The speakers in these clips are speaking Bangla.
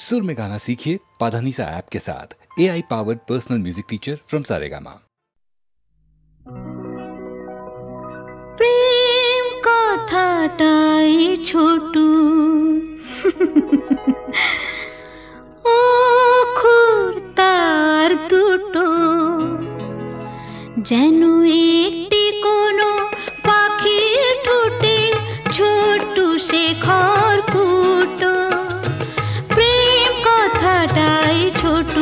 सुर में गाना सीखिए पाधानीसा ऐप के साथ। AI powered personal music teacher from Saregama. प्रेम কথাটাই ছোট অক্ষর তার দুটো যেন একটি কোনো পাখির ঠোঁটে ছোট শেখর ফুটো। প্রেম কথাটাই ছোট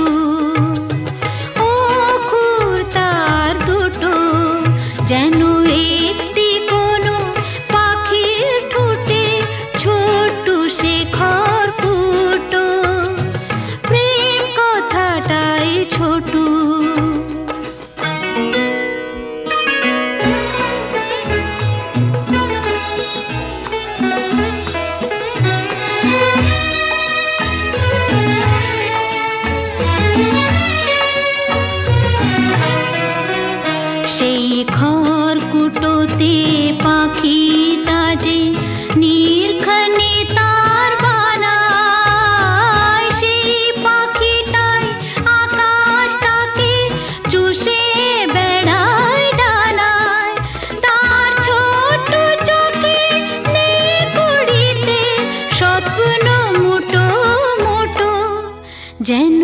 অক্ষর তার দুটো যেন একটি কোনো পাখির ঠোঁটে ছোট শেখর ফুটো। প্রেম কথাটাই ছোট। সেই খড়কুটোতে পাখিটা যে নির্ঘনে তার বানায়, সেই পাখিটাই আকাশটাকে চুষে বেড়ায় ডানায়। তার ছোট চোখে নেই কুড়িতে স্বপ্ন মুটো মুটো যেন